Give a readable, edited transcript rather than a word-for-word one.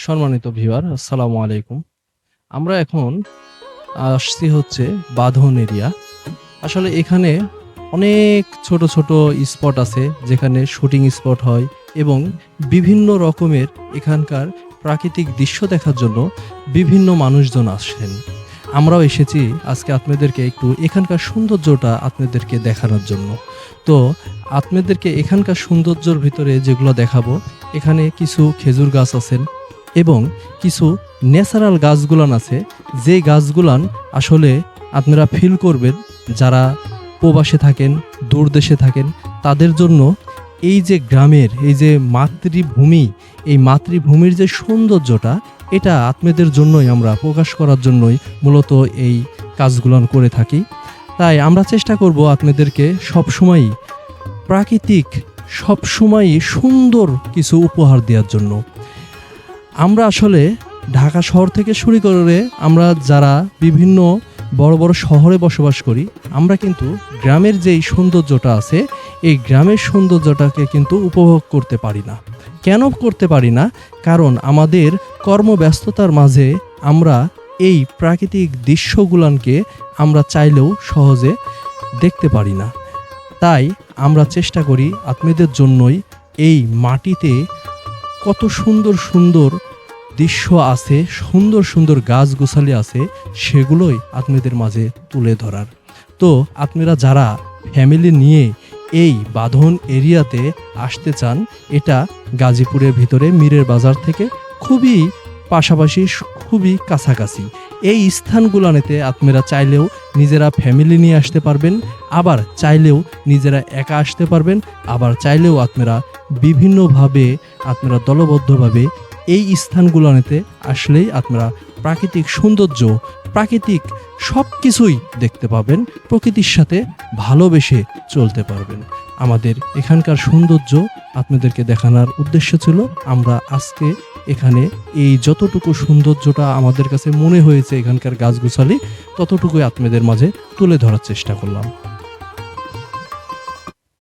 সম্মানিত ভিউয়ার আসসালামু আলাইকুম। আমরা এখন আসছি হচ্ছে বাঁধন এরিয়া। আসলে এখানে অনেক ছোট, ছোট স্পট আছে যেখানে শুটিং স্পট হয় এবং বিভিন্ন রকমের এখানকার প্রাকৃতিক দৃশ্য দেখার জন্য বিভিন্ন মানুষজন আসেন। আমরাও এসেছি আজকে আপনাদেরকে একটু এখানকার সৌন্দর্যটা আপনাদেরকে দেখানোর জন্য। তো আপনাদেরকে এখানকার সৌন্দর্যর ভিতরে যেগুলো দেখাবো, এখানে কিছু খেজুর গাছ আছেন এবং কিছু ন্যাচারাল গাছগুলান আছে, যে গাছগুলান আসলে আপনারা ফিল করবেন যারা প্রবাসে থাকেন, দূর দেশে থাকেন, তাদের জন্য এই যে গ্রামের এই যে মাতৃভূমি, এই মাতৃভূমির যে সৌন্দর্যটা, এটা আপনাদের জন্যই আমরা প্রকাশ করার জন্যই মূলত এই কাজগুলান করে থাকি। তাই আমরা চেষ্টা করব আপনাদেরকে সবসময়ই প্রাকৃতিক, সবসময়ই সুন্দর কিছু উপহার দেওয়ার জন্য। আমরা আসলে ঢাকা শহর থেকে শুরু করে আমরা যারা বিভিন্ন বড় বড় শহরে বসবাস করি, আমরা কিন্তু গ্রামের যেই সৌন্দর্যটা আছে, এই গ্রামের সৌন্দর্যটাকে কিন্তু উপভোগ করতে পারি না। কেন করতে পারি না? কারণ আমাদের কর্মব্যস্ততার মাঝে আমরা এই প্রাকৃতিক দৃশ্যগুলানকে আমরা চাইলেও সহজে দেখতে পারি না। তাই আমরা চেষ্টা করি আপনাদের জন্যই এই মাটিতে কত সুন্দর সুন্দর দৃশ্য আছে, সুন্দর সুন্দর গাছগাছালি আছে, সেগুলোই আপনাদের মাঝে তুলে ধরার। তো আপনারা যারা ফ্যামিলি নিয়ে এই বাঁধন এরিয়াতে আসতে চান, এটা গাজীপুরের ভিতরে মীরের বাজার থেকে খুবই পাশাপাশি, খুবই কাছাকাছি। এই স্থানগুলোতে আপনারা চাইলেও নিজেরা ফ্যামিলি নিয়ে আসতে পারবেন, আবার চাইলেও নিজেরা একা আসতে পারবেন, আবার চাইলেও আপনারা বিভিন্নভাবে আপনারা দলবদ্ধভাবে এই স্থানগুলোতে আসলেই আপনারা প্রাকৃতিক সৌন্দর্য, প্রাকৃতিক সব কিছুই দেখতে পাবেন, প্রকৃতির সাথে ভালোবেসে চলতে পারবেন। আমাদের এখানকার সৌন্দর্য আপনাদেরকে দেখানোর উদ্দেশ্য ছিল আমরা আজকে এখানে এই যতটুকু সৌন্দর্যটা আমাদের কাছে মনে হয়েছে এখানকার গাছগাছালি, ততটুকুই আপনাদের মাঝে তুলে ধরার চেষ্টা করলাম।